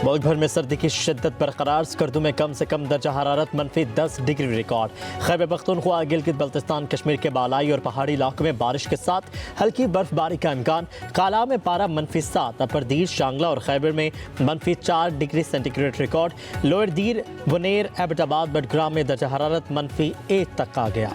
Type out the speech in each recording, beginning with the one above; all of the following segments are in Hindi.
मुल्क भर में सर्दी की शिद्दत बरकरार। स्कर्दू में कम से कम दर्जा हरारत -10 डिग्री रिकॉर्ड। खैबर पख्तूनख्वा, गिलगित बल्तिस्तान, कश्मीर के बालाई और पहाड़ी इलाकों में बारिश के साथ हल्की बर्फबारी का इम्कान। काला में पारा -7, अपर दीर, शांगला और खैबर में -4 डिग्री सेंटीग्रेड रिकॉर्ड। लोअर दीर, बुनेर, एबटाबाद, बडग्राम में दर्जा हरारत -1 तक आ गया।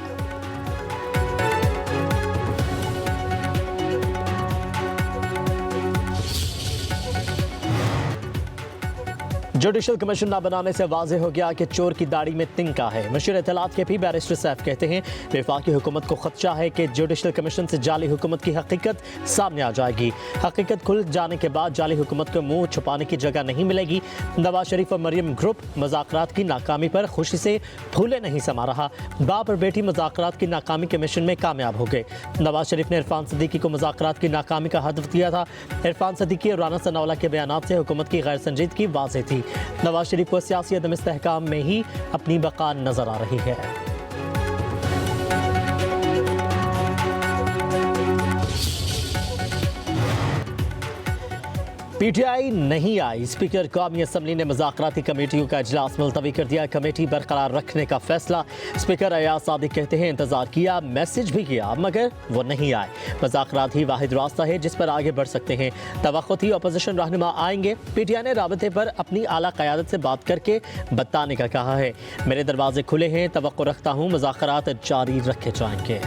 जुडिशल कमीशन न बनाने से वाज़ेह हो गया कि चोर की दाढ़ी में तिनका है। मशीर इत्तलात के भी बैरिस्टर सैफ कहते हैं वफाकी हुकूमत को खदशा है कि जुडिशल कमीशन से जाली हुकूमत की हकीकत सामने आ जाएगी। हकीकत खुल जाने के बाद जाली हुकूमत को मुंह छुपाने की जगह नहीं मिलेगी। नवाज शरीफ और मरियम ग्रुप मुज़ाकरात की नाकामी पर खुशी से फूले नहीं समा रहा। बाप और बेटी मुज़ाकरात की नाकामी के मिशन में कामयाब हो गए। नवाज शरीफ ने इरफान सदीकी को मुज़ाकरात की नाकामी का हदफ दिया था। इरफान सदीकी और राना सनाउल्लाह के बयानात से हुकूमत की गैर संजीदगी वाज़ेह थी। नवाज शरीफ को सियासी अदम इस्तेहकाम में ही अपनी बका नजर आ रही है। पीटीआई नहीं आई। स्पीकर कौमी असम्बली ने मुज़ाकराती कमेटियों का इजलास मुलतवी कर दिया। कमेटी बरकरार रखने का फैसला। स्पीकर अयाज सादिक कहते हैं इंतजार किया, मैसेज भी किया, मगर वो नहीं आए। मुज़ाकरात ही वाहिद रास्ता है जिस पर आगे बढ़ सकते हैं। तवक्को थी अपोजिशन रहनुमा आएंगे। पीटीआई ने राबते पर अपनी आला क़यादत से बात करके बताने का कहा है। मेरे दरवाजे खुले हैं, तवक्को रखता हूँ मुज़ाकरात जारी रखे जाएंगे।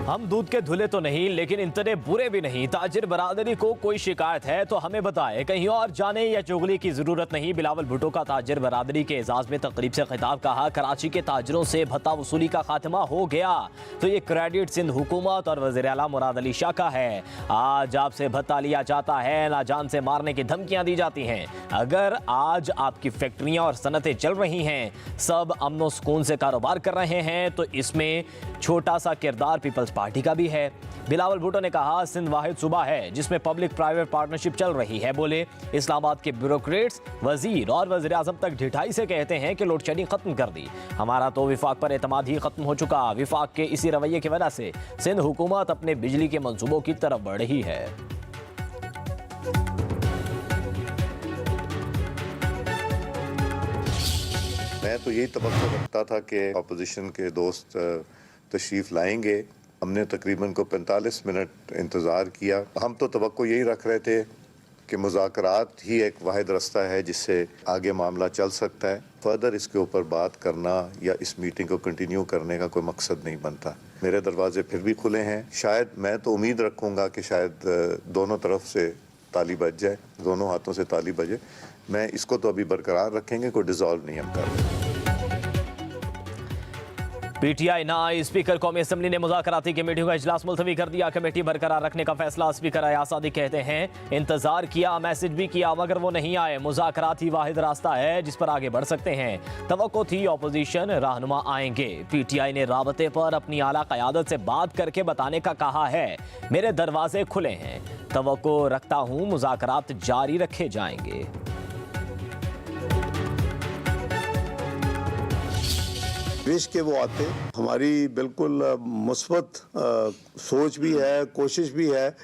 हम दूध के धुले तो नहीं, लेकिन इतने बुरे भी नहीं। ताजिर बरादरी को कोई शिकायत है तो हमें बताए, कहीं और जाने या चुगली की जरूरत नहीं। बिलावल भुट्टो का ताजिर बरादरी के एजाज में तकरीब से खिताब। कहा कराची के ताजिरों से भत्ता वसूली का खात्मा हो गया तो ये क्रेडिट सिंध हुकूमत और वज़ीर आला मुराद अली शाह का है। आज आपसे भत्ता लिया जाता है, ना जान से मारने की धमकियां दी जाती हैं। अगर आज आपकी फैक्ट्रियां और सनतें चल रही हैं, सब अमनो सुकून से कारोबार कर रहे हैं, तो इसमें छोटा सा किरदार पीपल्स पार्टी का भी है। बिलावल भुट्टो ने कहा सिंध वाहिद सूबा है जिसमें पब्लिक प्राइवेट पार्टनरशिप चल रही है। बोले इस्लामाबाद के ब्यूरोक्रेट्स, वजीर और वज़ीर आज़म तक ढिठाई से कहते हैं कि लोड शेडिंग खत्म कर दी। हमारा तो विफाक पर एतमाद ही खत्म हो चुका। विफाक के इसी रवैये की वजह से सिंध हुकूमत अपने बिजली के मंसूबों की तरफ बढ़ रही है। मैं तो यही तवक्को रखता था कि अपोजिशन के दोस्त तशरीफ लाएंगे। हमने तकरीबन को 45 मिनट इंतज़ार किया। हम तो तवक्को यही रख रहे थे कि मुज़ाकरात ही एक वाहिद रास्ता है जिससे आगे मामला चल सकता है। फर्दर इसके ऊपर बात करना या इस मीटिंग को कंटिन्यू करने का कोई मकसद नहीं बनता। मेरे दरवाजे फिर भी खुले हैं। शायद मैं तो उम्मीद रखूँगा कि शायद दोनों तरफ से ताली बज जाए, दोनों हाथों से ताली बजे। मैं इसको तो अभी बरकरार रखेंगे, कोई डिसॉल्व नहीं हम कर रहे। पीटीआई ना आई। स्पीकर कौमी असम्बली ने मुज़ाकराती कमेटियों का इजलास मुलतवी कर दिया। कमेटी बरकरार रखने का फैसला। स्पीकर अयाज सादिक कहते हैं इंतजार किया, मैसेज भी किया, मगर वो नहीं आए। मुज़ाकरात ही वाहिद रास्ता है जिस पर आगे बढ़ सकते हैं। तवक्को थी अपोजिशन रहनुमा आएंगे। पीटीआई ने राबते पर अपनी आला क़यादत से बात करके बताने का कहा है। मेरे दरवाजे खुले हैं, तवक्को रखता हूँ मुज़ाकरात जारी रखे जाएंगे। विश के वो आते। हमारी बिल्कुल मुस्बत सोच भी है, कोशिश भी है,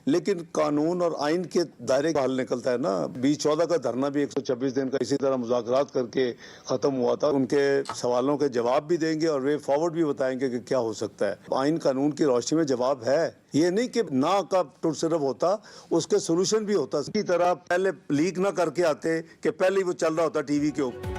लेकिन कानून और आइन के दायरे का हल निकलता है ना। 2014 का धरना भी 126 दिन का इसी तरह मुज़ाकरात करके ख़त्म हुआ था। उनके सवालों के जवाब भी देंगे और वे फॉरवर्ड भी बताएंगे कि क्या हो सकता है। आइन कानून की रोशनी में जवाब है। ये नहीं कि ना का टुट सिर्फ होता, उसके सोल्यूशन भी होता। इसी तरह पहले लीक ना करके आते कि पहले ही वो चल रहा होता टीवी के ऊपर।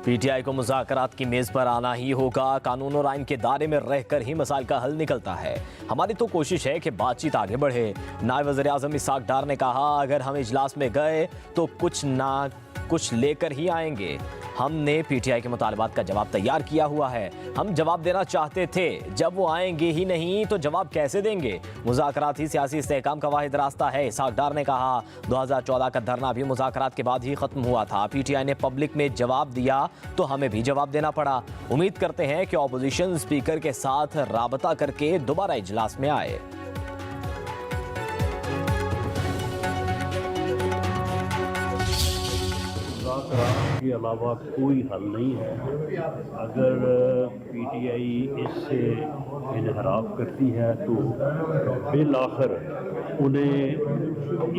पीटीआई को मुज़ाकरात की मेज़ पर आना ही होगा। कानून और आइन के दायरे में रहकर ही मसाइल का हल निकलता है। हमारी तो कोशिश है कि बातचीत आगे बढ़े। नायब वज़ीर आज़म इसाक डार ने कहा अगर हम इजलास में गए तो कुछ ना कुछ लेकर ही आएंगे। हमने पीटीआई के मुतालबात का जवाब तैयार किया हुआ है। हम जवाब देना चाहते थे, जब वो आएंगे ही नहीं तो जवाब कैसे देंगे। मुज़ाकरात ही सियासी इस्तेहकाम का वाहिद रास्ता है। इसाक डार ने कहा 2014 का धरना भी मुज़ाकरात के बाद ही खत्म हुआ था। पीटीआई ने पब्लिक में जवाब दिया तो हमें भी जवाब देना पड़ा। उम्मीद करते हैं कि अपोजिशन स्पीकर के साथ राबता करके दोबारा इजलास में आए। मुज़ाकरात के अलावा कोई हल नहीं है। अगर पीटीआई इससे इनहराफ करती है तो बिल आखिर उन्हें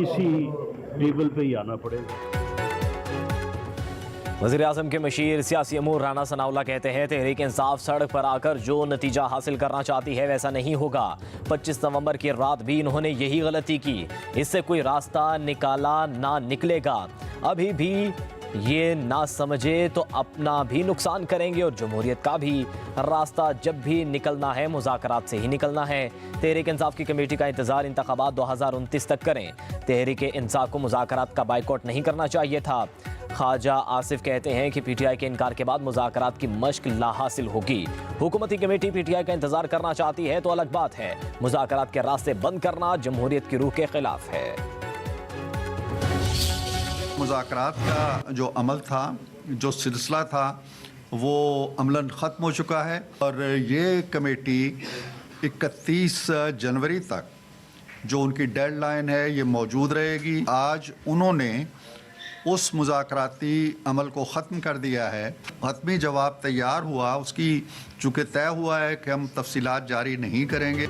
इसी टेबल पे ही आना पड़ेगा। वज़ीर आज़म के मशीर सियासी अमूर राना सनाउल्लाह कहते हैं तहरीक इंसाफ सड़क पर आकर जो नतीजा हासिल करना चाहती है वैसा नहीं होगा। 25 नवंबर की रात भी इन्होंने यही गलती की, इससे कोई रास्ता निकाला ना निकलेगा। अभी भी ये ना समझे तो अपना भी नुकसान करेंगे और जमहूरियत का भी रास्ता जब भी निकलना है मुज़ाकरात से ही निकलना है। तहरीक इंसाफ की कमेटी का इंतज़ार इंतखाबात 2029 तक करें। तहरीक इंसाफ को मुज़ाकरात का बाइकआउट नहीं करना चाहिए था। ख्वाजा आसिफ कहते हैं कि पीटीआई के इनकार के बाद मुज़ाकरात की मश्क लाहासिल होगी। हुकूमती कमेटी पीटीआई का इंतजार करना चाहती है तो अलग बात है, मुज़ाकरात के रास्ते बंद करना जमहूरियत की रूह के खिलाफ है। मुज़ाकरात का जो अमल था, जो सिलसिला था, वो अमलन ख़त्म हो चुका है और ये कमेटी 31 जनवरी तक जो उनकी डेडलाइन है ये मौजूद रहेगी। आज उन्होंने उस मुज़ाकराती अमल को ख़त्म कर दिया है। हतमी जवाब तैयार हुआ, उसकी चूँकि तय हुआ है कि हम तफसीलात जारी नहीं करेंगे।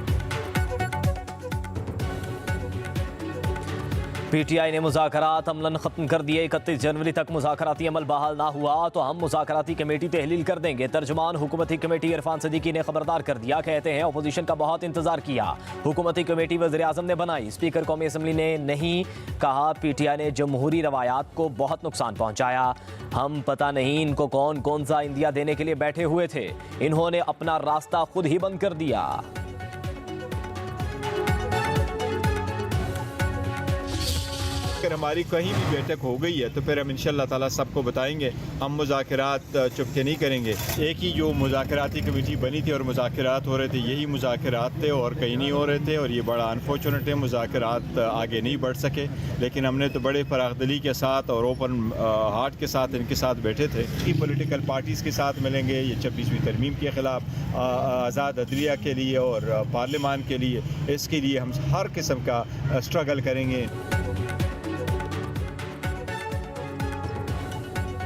पीटीआई ने मुज़ाकरात अमलन ख़त्म कर दिए। 31 जनवरी तक मुज़ाकराती अमल बहाल ना हुआ तो हम मुज़ाकराती कमेटी तहलील कर देंगे। तर्जुमान हुकूमती कमेटी इरफान सदीकी ने खबरदार कर दिया। कहते हैं अपोजिशन का बहुत इंतजार किया, हुकूमती कमेटी वज़ीर आज़म ने बनाई, स्पीकर कौमी असम्बली ने नहीं। कहा पीटीआई ने जमहूरी रवायात को बहुत नुकसान पहुँचाया। हम पता नहीं इनको कौन कौन सा इंदिया देने के लिए बैठे हुए थे, इन्होंने अपना रास्ता खुद ही बंद कर दिया। अगर हमारी कहीं भी बैठक हो गई है तो फिर हम इंशाअल्लाह ताला सबको बताएंगे। हम मुज़ाकरात चुपके नहीं करेंगे। एक ही जो मुज़ाकराती कमेटी बनी थी और मुज़ाकरात हो रहे थे, यही मुज़ाकरात थे और कहीं नहीं हो रहे थे और ये बड़ा अनफॉर्चुनेट है। मुज़ाकरात आगे नहीं बढ़ सके, लेकिन हमने तो बड़े फरागदिली के साथ और ओपन हार्ट के साथ इनके साथ बैठे थे। कि पॉलिटिकल पार्टीज़ के साथ मिलेंगे, ये 26वीं तरमीम के ख़िलाफ़, आज़ाद अदलिया के लिए और पार्लियामान के लिए, इसके लिए हम हर किस्म का स्ट्रगल करेंगे।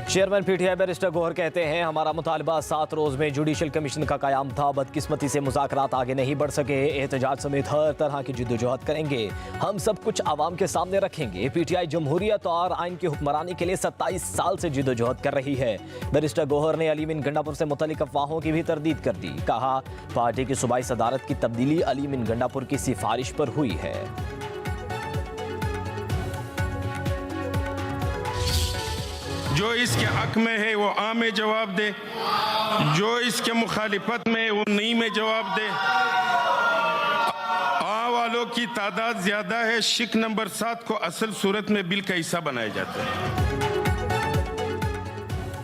चेयरमैन पीटीआई बैरिस्टर गौहर कहते हैं हमारा मुतालबा 7 रोज़ में जुडिशल कमीशन का क़याम था, बदकिस्मती से मुज़ाकरात आगे नहीं बढ़ सके। एहतजाज समेत हर तरह की जिद्दोजहद करेंगे, हम सब कुछ आवाम के सामने रखेंगे। पीटीआई जमहूरियत और आइन की हुक्मरानी के लिए 27 साल से जिद्दोजहद कर रही है। बैरिस्टर गौहर ने अली मिन गंडापुर से मुतल्लिक अफवाहों की भी तरदीद कर दी। कहा पार्टी की सूबाई सदारत की तब्दीली अली मिन गंडापुर की सिफारिश पर हुई है। जो इसके हक में है वो आ में जवाब दे, जो इसके मुखालिफत में है वो नहीं में जवाब दे। आ वालों की तादाद ज्यादा है, शिक नंबर 7 को असल सूरत में बिल का हिस्सा बनाया जाता है।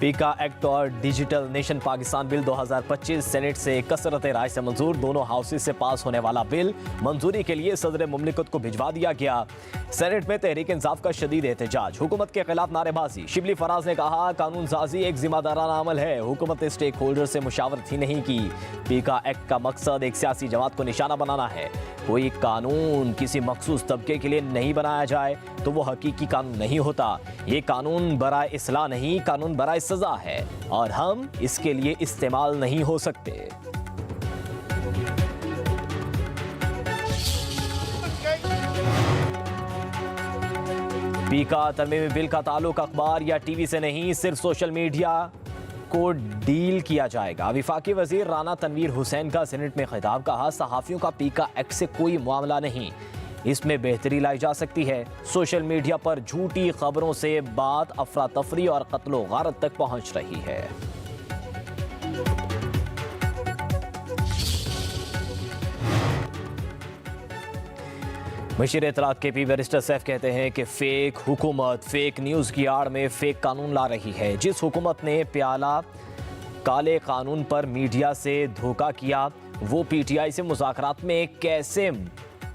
पीका एक्ट और digital nation Pakistan bill 2025 senate से कसरत राय से मंजूर। दोनों हाउसेस से पास होने वाला बिल मंजूरी के लिए सदर मुमलिकत को भिजवा दिया गया। सेनेट में तहरीक इंसाफ का शदीद एहतजाज, हुकूमत के खिलाफ नारेबाजी। शिबली फराज ने कहा कानून साजी एक जिम्मेदाराना अमल है, हुकूमत ने स्टेक होल्डर से मुशावरत ही नहीं की। पीका एक्ट का मकसद एक सियासी जमात को निशाना बनाना है। कोई कानून किसी मखसूस तबके के लिए नहीं बनाया जाए तो वो हकीकी कानून नहीं होता। ये कानून बराए इस्लाह नहीं, कानून बराए सजा है और हम इसके लिए इस्तेमाल नहीं हो सकते। पीका तरमीमी बिल का ताल्लुक अखबार या टीवी से नहीं, सिर्फ सोशल मीडिया को डील किया जाएगा। वफाकी वजीर राना तनवीर हुसैन का सेनेट में खिताब, कहा सहाफ़ियों का पीका एक्ट से कोई मामला नहीं, इसमें बेहतरी लाई जा सकती है। सोशल मीडिया पर झूठी खबरों से बात अफरा तफरी और कत्लो गारत तक पहुंच रही है। मशीर इत्तलात के पी बैरिस्टर सैफ कहते हैं कि फेक हुकूमत फेक न्यूज़ की आड़ में फेक कानून ला रही है। जिस हुकूमत ने प्याला काले कानून पर मीडिया से धोखा किया वो पीटीआई से मुज़ाकरात में कैसे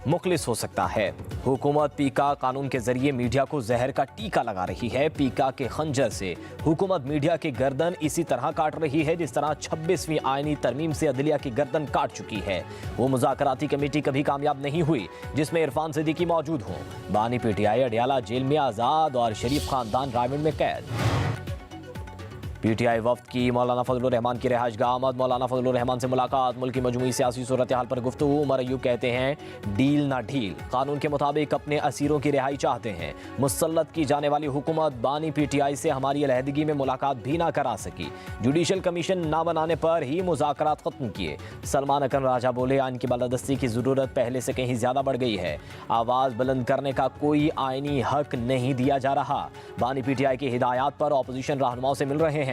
मुखलिस हो सकता है। हुकूमत पीका कानून के जरिए मीडिया को जहर का टीका लगा रही है। पीका के खंजर से हुकूमत मीडिया की गर्दन इसी तरह काट रही है जिस तरह 26वीं आईनी तरमीम से अदलिया की गर्दन काट चुकी है। वो मुज़ाकराती कमेटी कभी कामयाब नहीं हुई जिसमें इरफान सिद्दीकी मौजूद हों। बानी पीटीआई अडियाला जेल में आज़ाद और शरीफ खानदान रायमंड में कैद। पीटीआई वफ्द की मौलाना फजलुर रहमान की रिहाइशगाह आमद, मौलाना फजलुर रहमान से मुलाकात, मुल्क की मजमूई सियासी सूरत हाल पर गुफ्तगू। उमर अयूब कहते हैं डील ना ढील, कानून के मुताबिक अपने असीरों की रिहाई चाहते हैं। मुसल्लत की जाने वाली हुकूमत बानी पीटीआई से हमारी अलहदगी में मुलाकात भी ना करा सकी, जुडिशल कमीशन ना बनाने पर ही मुज़ाकरात खत्म किए। सलमान अकरम राजा बोले आइन की बालादस्ती की ज़रूरत पहले से कहीं ज़्यादा बढ़ गई है, आवाज़ बुलंद करने का कोई आइनी हक नहीं दिया जा रहा। बानी पीटीआई की हिदायत पर अपोजिशन रहनुमाओं से मिल रहे हैं।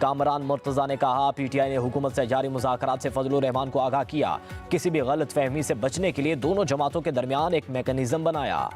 कामरान मुर्तज़ा ने कहा पीटीआई ने हुकूमत से जारी मुज़ाकरात से फजलुर रहमान को आगाह किया, किसी भी गलत फहमी से बचने के लिए दोनों जमातों के दरमियान एक मैकेनिज्म बनाया।